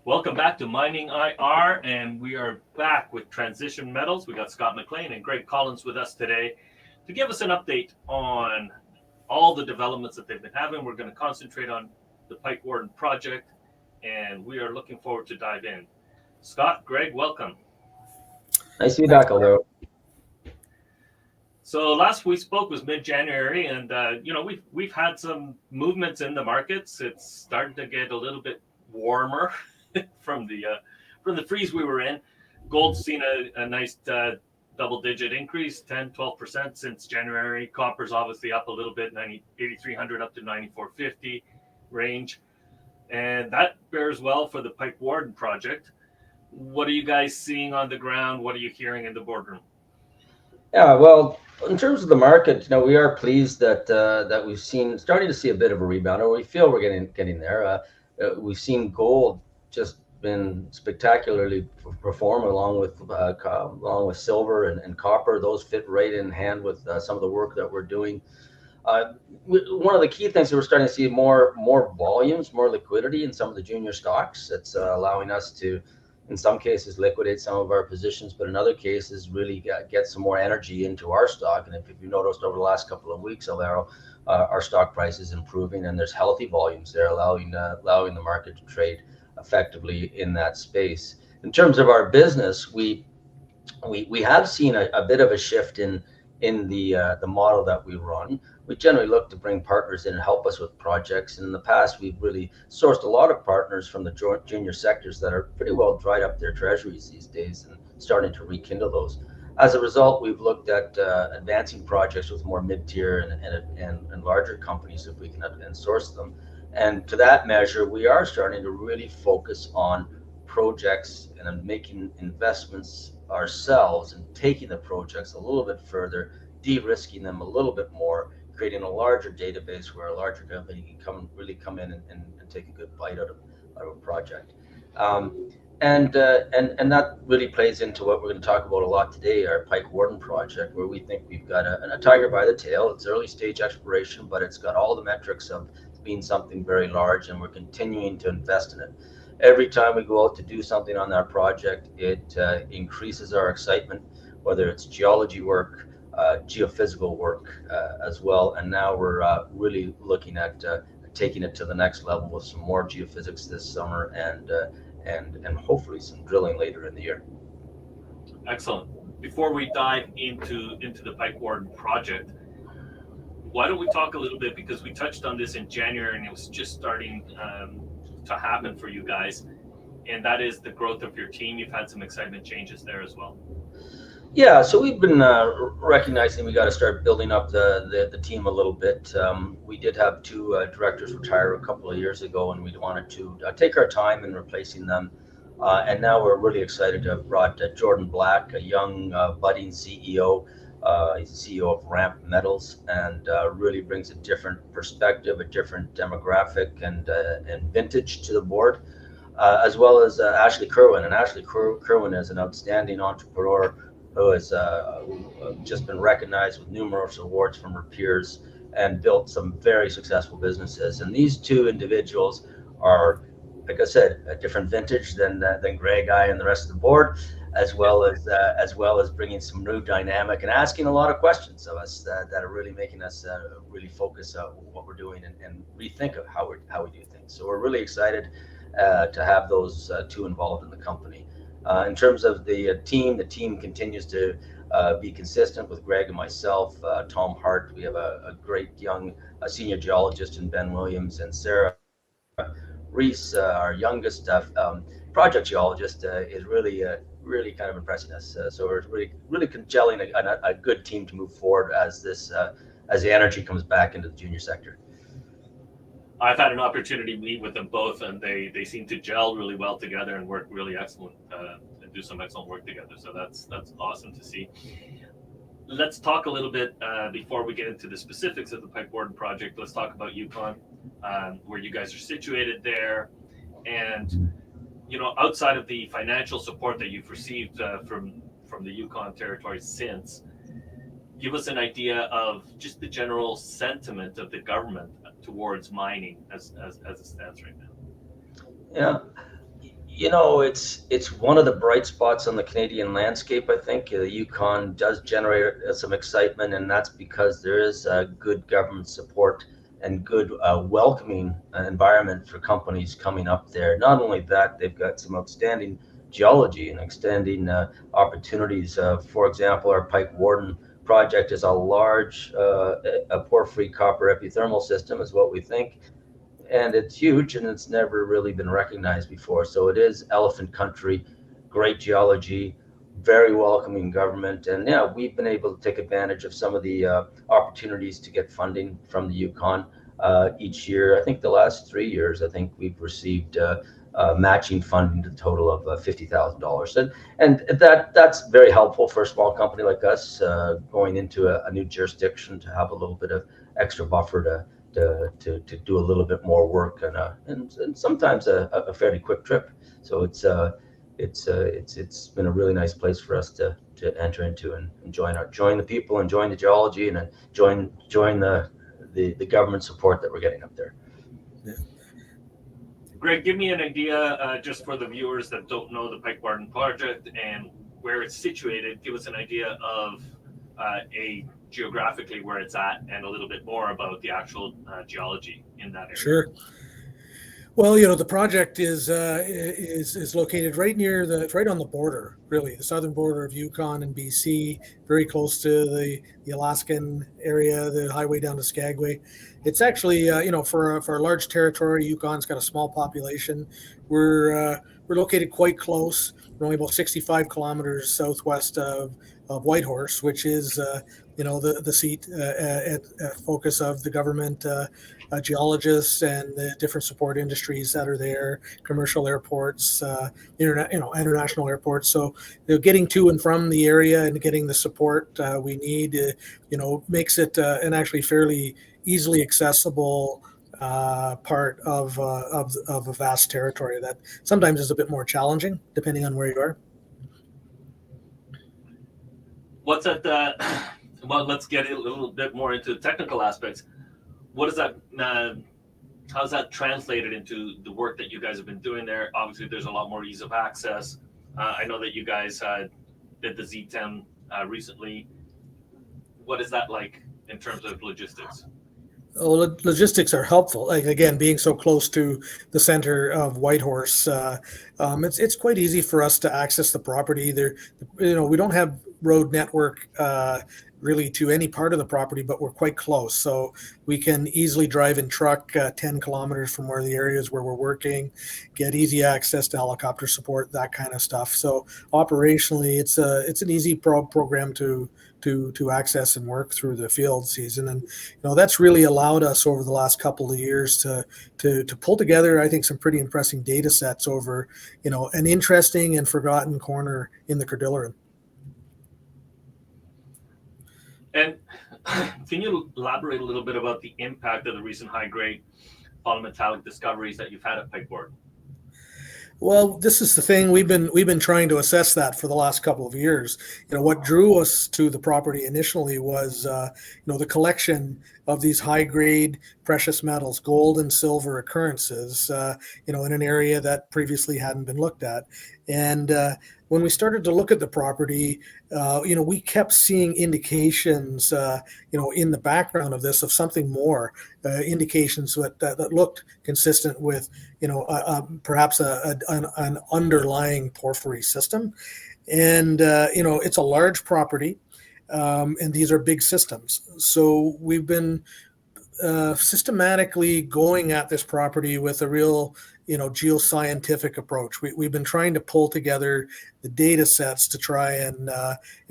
Welcome back to MiningIR, and we are back with TransitionMetals. We got Scott McLean and Greg Collins with us today to give us an update on all the developments that they've been having. We're going to concentrate on the Pike Warden project, and we are looking forward to dive in. Scott, Greg, welcome. Nice to be back, Alvaro. So last we spoke was mid-January, and we've had some movements in the markets. It's starting to get a little bit warmer from the freeze we were in. Gold's seen a nice double-digit increase, 10-12% since January. Copper's obviously up a little bit, 8,300 up to 9,450 range, and that bears well for the Pike Warden project. What are you guys seeing on the ground? What are you hearing in the boardroom? Yeah, well, in terms of the market, we are pleased that we've starting to see a bit of a rebound, or we feel we're getting there. We've seen gold just been spectacularly perform along with silver and copper. Those fit right in hand with some of the work that we're doing. One of the key things that we're starting to see more volumes, more liquidity in some of the junior stocks. It's allowing us to, in some cases, liquidate some of our positions, but in other cases, really get some more energy into our stock. And if you noticed over the last couple of weeks, Alvaro, our stock price is improving, and there's healthy volumes there, allowing the market to trade effectively in that space. In terms of our business, we have seen a bit of a shift in the model that we run. We generally look to bring partners in and help us with projects. And in the past, we've really sourced a lot of partners from the junior sectors that are pretty well dried up their treasuries these days and starting to rekindle those. As a result, we've looked at advancing projects with more mid-tier and larger companies if we can and source them. And to that measure, we are starting to really focus on projects and making investments ourselves and taking the projects a little bit further, de-risking them a little bit more, creating a larger database where a larger company can come in and take a good bite out of a project. And that really plays into what we're going to talk about a lot today, our Pike Warden project, where we think we've got a tiger by the tail. It's early stage exploration, but it's got all the metrics of being something very large, and we're continuing to invest in it. Every time we go out to do something on that project, it increases our excitement, whether it's geology work, geophysical work as well. And now we're really looking at taking it to the next level with some more geophysics this summer and hopefully some drilling later in the year. Excellent. Before we dive into the Pike Warden project, why don't we talk a little bit, because we touched on this in January and it was just starting to happen for you guys, and that is the growth of your team. You've had some excitement changes there as well. Yeah, so we've been recognizing we got to start building up the team a little bit. We did have two directors retire a couple of years ago, and we wanted to take our time in replacing them. And now we're really excited to have brought Jordan Black, a young budding CEO. He's the CEO of Ramp Metals, and really brings a different perspective, a different demographic and vintage to the board, as well as Ashley Kerwin. And Ashley Kerwin is an outstanding entrepreneur who has just been recognized with numerous awards from her peers and built some very successful businesses. And these two individuals are, like I said, a different vintage than Greg, I, and the rest of the board, as well as bringing some new dynamic and asking a lot of questions of us that are really making us really focus on what we're doing and rethink of how we do things. So we're really excited to have those two involved in the company. In terms of the team continues to be consistent with Greg and myself. Tom Hart, we have a great young senior geologist in Ben Williams, and Sarah Reese, our youngest project geologist, is really kind of impressing us. So we're really gelling a good team to move forward as the energy comes back into the junior sector. I've had an opportunity to meet with them both, and they seem to gel really well together and work really excellent and do some excellent work together. So that's awesome to see. Let's talk a little bit before we get into the specifics of the Pike Warden project. Let's talk about Yukon, where you guys are situated there, and outside of the financial support that you've received from the Yukon territory since, give us an idea of just the general sentiment of the government towards mining as it stands right now. Yeah. It's one of the bright spots on the Canadian landscape. I think the Yukon does generate some excitement, and that's because there is good government support and good welcoming environment for companies coming up there. Not only that, they've got some outstanding geology and extending opportunities. For example, our Pike Warden project is a large a porphyry copper epithermal system, is what we think, and it's huge, and it's never really been recognized before. So it is elephant country, great geology, very welcoming government, and yeah, we've been able to take advantage of some of the opportunities to get funding from the Yukon each year. I think the last 3 years, I think we've received matching funding to the total of $50,000, and that's very helpful for a small company like us going into a new jurisdiction, to have a little bit of extra buffer to do a little bit more work, and sometimes a fairly quick trip. So it's been a really nice place for us to enter into and join the people, and join the geology, and join the government support that we're getting up there. Yeah. Greg, give me an idea, just for the viewers that don't know the Pike Warden project and where it's situated. Give us an idea of geographically where it's at, and a little bit more about the actual geology in that area. Sure. Well, the project is located right on the border, really, the southern border of Yukon and BC, very close to the Alaskan area, the highway down to Skagway. It's actually, for a large territory, Yukon's got a small population. We're located quite close. We're only about 65 kilometers southwest of Whitehorse, which is the seat focus of the government geologists and the different support industries that are there, commercial airports, international airports. So getting to and from the area and getting the support we need, makes it an actually fairly easily accessible part of a vast territory that sometimes is a bit more challenging depending on where you are. What's at well, let's get a little bit more into the technical aspects. What is that? How's that translated into the work that you guys have been doing there? Obviously, there's a lot more ease of access. I know that you guys did the XTM recently. What is that like in terms of logistics? Well, logistics are helpful. Like, again, being so close to the center of Whitehorse, it's quite easy for us to access the property. We don't have road network really to any part of the property, but we're quite close. So we can easily drive in truck 10 kilometers from where the areas where we're working, get easy access to helicopter support, that kind of stuff. So operationally, it's an easy program to access and work through the field season. And that's really allowed us over the last couple of years to pull together, I think, some pretty impressive data sets over an interesting and forgotten corner in the Cordilleran. And can you elaborate a little bit about the impact of the recent high-grade polymetallic discoveries that you've had at Pike Warden? Well, this is the thing. We've been trying to assess that for the last couple of years. What drew us to the property initially was the collection of these high-grade precious metals, gold and silver occurrences, in an area that previously hadn't been looked at. And when we started to look at the property, we kept seeing indications, in the background of this, of something more, indications that looked consistent with, perhaps an underlying porphyry system. And, it's a large property, and these are big systems. So we've been systematically going at this property with a real geoscientific approach. We've been trying to pull together the data sets to try and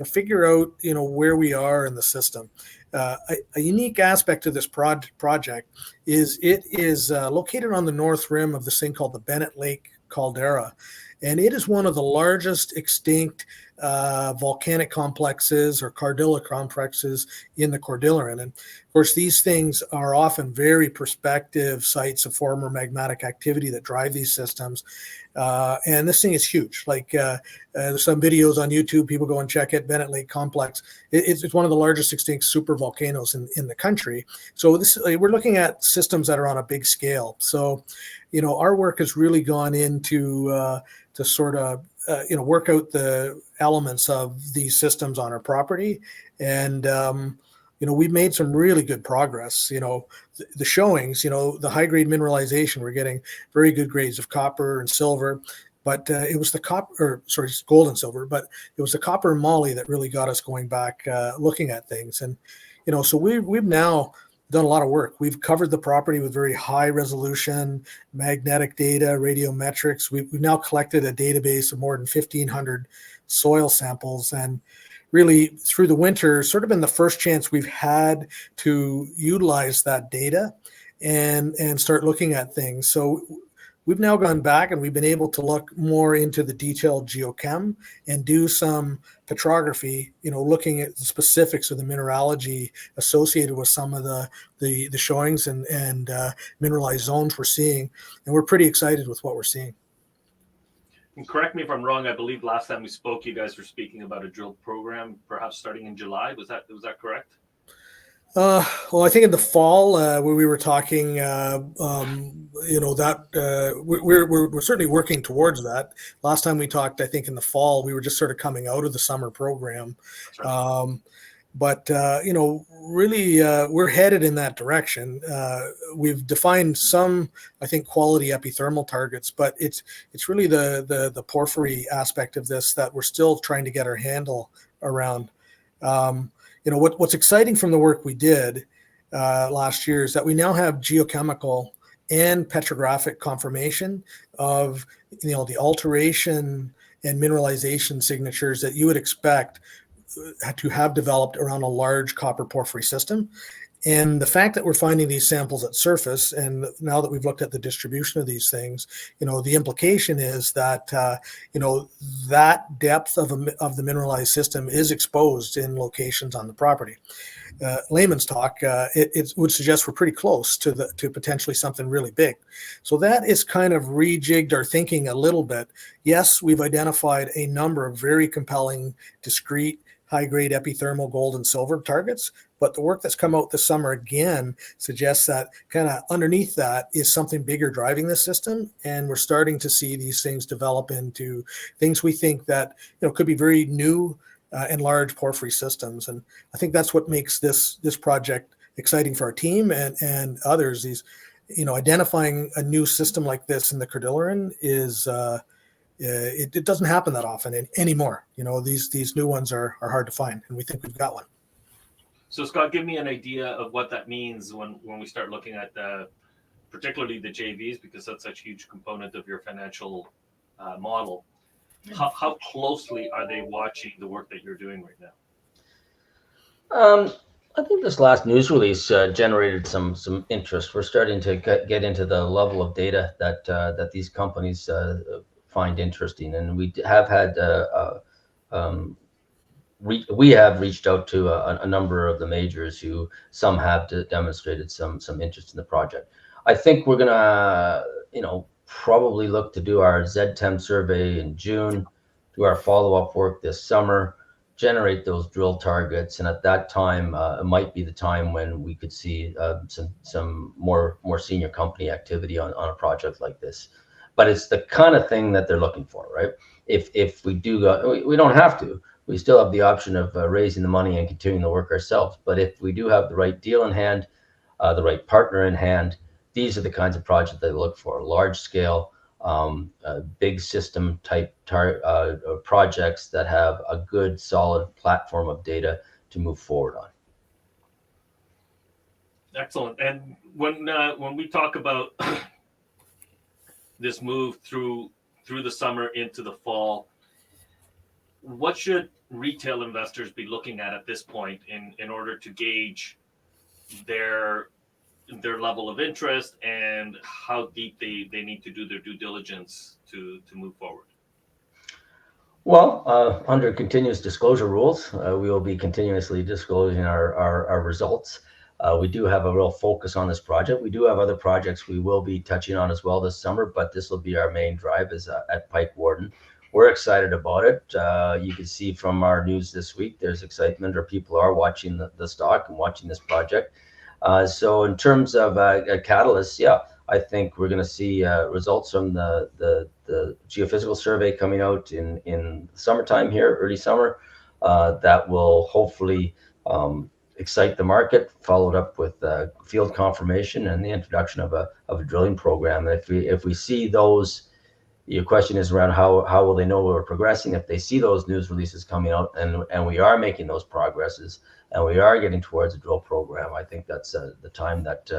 figure out where we are in the system. A unique aspect of this project is it is located on the north rim of this thing called the Bennett Lake caldera, and it is one of the largest extinct volcanic complexes or cardilla complexes in the Cordilleran. And of course, these things are often very prospective sites of former magmatic activity that drive these systems. And this thing is huge. Like there's some videos on YouTube, people go and check it, Bennett Lake Complex. It's one of the largest extinct super volcanoes in the country. So we're looking at systems that are on a big scale. So our work has really gone into to sort of work out the elements of these systems on our property, and we've made some really good progress. The showings, the high grade mineralization, we're getting very good grades of copper and silver, but it was the gold and silver, but it was the copper and moly that really got us going back, looking at things. And so we've now done a lot of work. We've covered the property with very high resolution magnetic data, radiometrics. We've now collected a database of more than 1,500 soil samples, and really through the winter sort of been the first chance we've had to utilize that data and start looking at things. So we've now gone back and we've been able to look more into the detailed geochem and do some petrography, looking at the specifics of the mineralogy associated with some of the showings and mineralized zones we're seeing. And we're pretty excited with what we're seeing. And correct me if I'm wrong, I believe last time we spoke, you guys were speaking about a drill program, perhaps starting in July. Was that correct? Well, I think in the fall, where we were talking, we're certainly working towards that. Last time we talked, I think in the fall, we were just sort of coming out of the summer program. Right. But really, we're headed in that direction. We've defined some, I think, quality epithermal targets, but it's really the porphyry aspect of this that we're still trying to get our handle around. What's exciting from the work we did last year is that we now have geochemical and petrographic confirmation of the alteration and mineralization signatures that you would expect to have developed around a large copper porphyry system. And the fact that we're finding these samples at surface, and now that we've looked at the distribution of these things, the implication is that that depth of the mineralized system is exposed in locations on the property. Layman's talk, it would suggest we're pretty close to potentially something really big. So that is kind of rejigged our thinking a little bit. Yes, we've identified a number of very compelling, discrete, high-grade epithermal gold and silver targets, but the work that's come out this summer again suggests that kind of underneath that is something bigger driving this system, and we're starting to see these things develop into things we think that could be very new and large porphyry systems. And I think that's what makes this project exciting for our team and others. These, identifying a new system like this in the Cordilleran is it doesn't happen that often anymore. These new ones are hard to find, and we think we've got one. So Scott, give me an idea of what that means when we start looking at particularly the JVs, because that's such a huge component of your financial model. How closely are they watching the work that you're doing right now? I think this last news release generated some interest. We're starting to get into the level of data that these companies find interesting, and we have had we have reached out to a number of the majors who some have demonstrated some interest in the project. I think we're gonna probably look to do our ZTEM survey in June, do our follow-up work this summer, generate those drill targets, and at that time it might be the time when we could see some more senior company activity on a project like this. But it's the kind of thing that they're looking for, right? If we do go, we don't have to. We still have the option of raising the money and continuing the work ourselves. But if we do have the right deal in hand, the right partner in hand, these are the kinds of projects they look for: large scale, big system type projects that have a good, solid platform of data to move forward on. Excellent. And when we talk about this move through the summer into the fall, what should retail investors be looking at this point in order to gauge their level of interest and how deep they need to do their due diligence to move forward? Well, under continuous disclosure rules, we will be continuously disclosing our results. We do have a real focus on this project. We do have other projects we will be touching on as well this summer, but this will be our main drive is at Pike Warden. We're excited about it. You can see from our news this week, there's excitement, or people are watching the stock and watching this project. So in terms of a catalyst, yeah, I think we're going to see results from the geophysical survey coming out in summertime here, early summer, that will hopefully excite the market, followed up with field confirmation and the introduction of a drilling program. And if we see those, your question is around how will they know we're progressing? If they see those news releases coming out and we are making those progresses and we are getting towards a drill program, I think that's the time that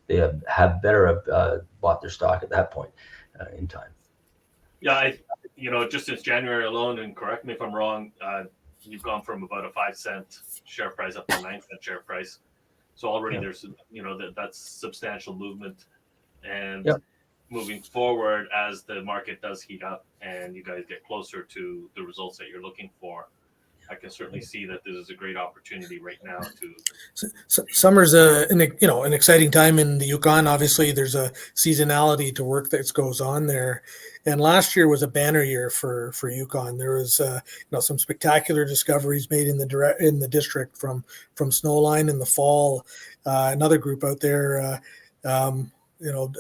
they have better bought their stock at that point in time. Yeah, just since January alone, and correct me if I'm wrong, you've gone from about a 5-cent share price up to a 9-cent share price. So already there's, that's substantial movement. And moving forward, as the market does heat up and you guys get closer to the results that you're looking for, I can certainly see that this is a great opportunity right now to. Summer's an exciting time in the Yukon. Obviously, there's a seasonality to work that goes on there, and last year was a banner year for Yukon. There was some spectacular discoveries made in the district from Snowline in the fall. Another group out there.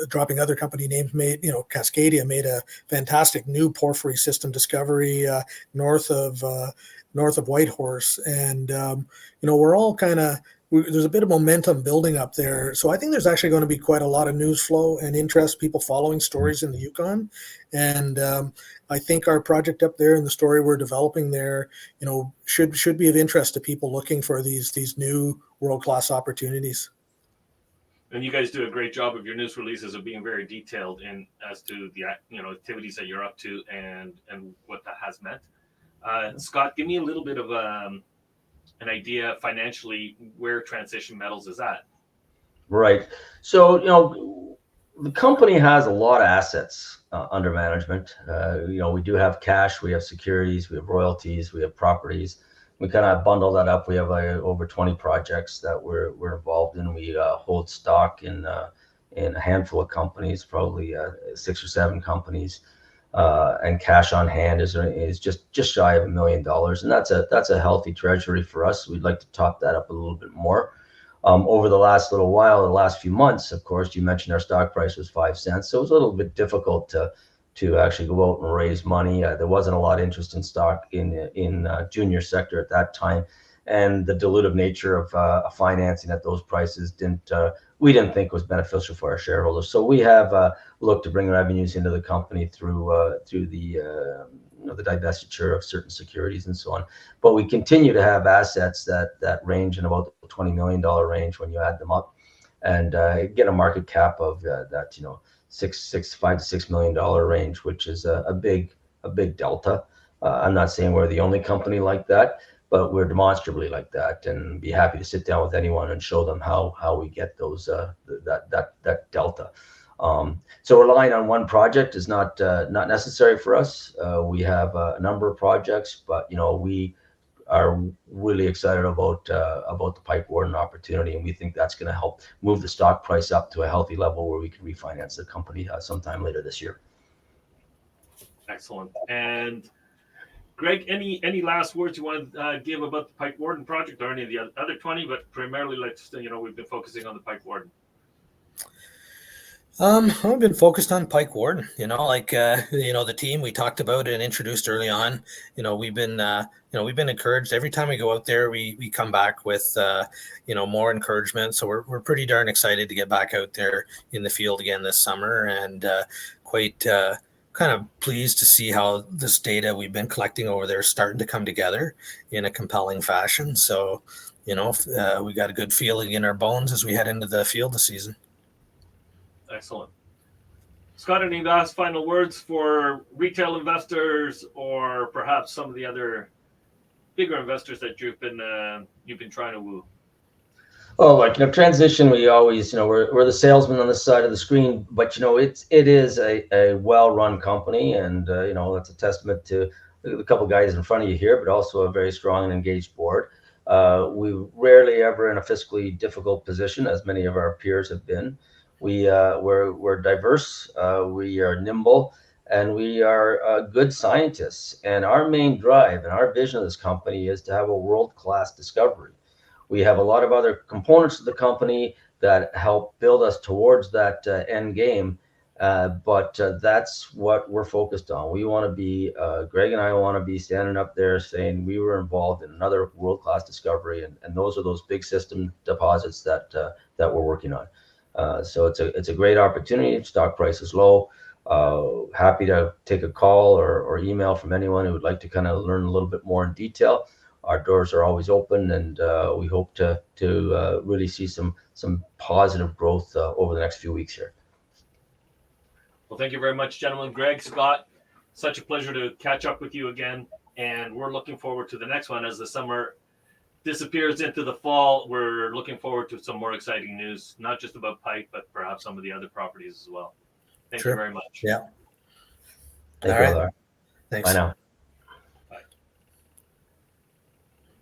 Dropping other company names, Cascadia made a fantastic new porphyry system discovery north of Whitehorse, and we're all there's a bit of momentum building up there. So I think there's actually going to be quite a lot of news flow and interest, people following stories in the Yukon, and I think our project up there and the story we're developing there, should be of interest to people looking for these new world-class opportunities. And you guys do a great job of your news releases of being very detailed in as to the activities that you're up to and what that has meant. Scott, give me a little bit of an idea financially where Transition Metals is at. Right. So the company has a lot of assets under management. We do have cash, we have securities, we have royalties, we have properties. We kind of bundle that up. We have over 20 projects that we're involved in. We hold stock in a handful of companies, probably 6 or 7 companies, and cash on hand is just shy of $1 million, and that's a healthy treasury for us. We'd like to top that up a little bit more. Over the last little while, the last few months, of course, you mentioned our stock price was 5 cents, so it was a little bit difficult to actually go out and raise money. There wasn't a lot of interest in stock in junior sector at that time, and the dilutive nature of financing at those prices we didn't think was beneficial for our shareholders. So we have looked to bring revenues into the company through the divestiture of certain securities and so on. But we continue to have assets that range in about the $20 million range when you add them up, and get a market cap of that $5 to $6 million range, which is a big delta. I'm not saying we're the only company like that, but we're demonstrably like that, and be happy to sit down with anyone and show them how we get those that delta. So relying on one project is not necessary for us. We have a number of projects, but we are really excited about the Pipe Warden opportunity, and we think that's going to help move the stock price up to a healthy level where we can refinance the company sometime later this year. Excellent. And Greg, any last words you want to give about the Pipe Warden project or any of the other 20, but primarily we've been focusing on the Pipe Warden. I've been focused on Pike Warden, the team we talked about and introduced early on. We've been encouraged every time we go out there. We come back with more encouragement. So we're pretty darn excited to get back out there in the field again this summer, and quite kind of pleased to see how this data we've been collecting over there is starting to come together in a compelling fashion. So we got a good feeling in our bones as we head into the field this season. Excellent. Scott, any last final words for retail investors or perhaps some of the other bigger investors that you've been trying to woo? Oh, transition, we always, we're the salesman on this side of the screen, but it is a well-run company, and that's a testament to a couple guys in front of you here, but also a very strong and engaged board. We rarely ever in a fiscally difficult position, as many of our peers have been. We're diverse, we are nimble, and we are good scientists. And our main drive and our vision of this company is to have a world-class discovery. We have a lot of other components of the company that help build us towards that end game. But that's what we're focused on. We want to be, Greg and I want to be standing up there saying we were involved in another world-class discovery, and those are those big system deposits that we're working on. So it's a great opportunity. Stock price is low. Happy to take a call or email from anyone who would like to kind of learn a little bit more in detail. Our doors are always open, and we hope to really see some positive growth over the next few weeks here. Well, thank you very much, gentlemen. Greg, Scott, such a pleasure to catch up with you again. And we're looking forward to the next one as the summer disappears into the fall. We're looking forward to some more exciting news, not just about Pike, but perhaps some of the other properties as well. Thank you very much. Yeah. Thank All you, right. Alvaro. Thanks. Bye now.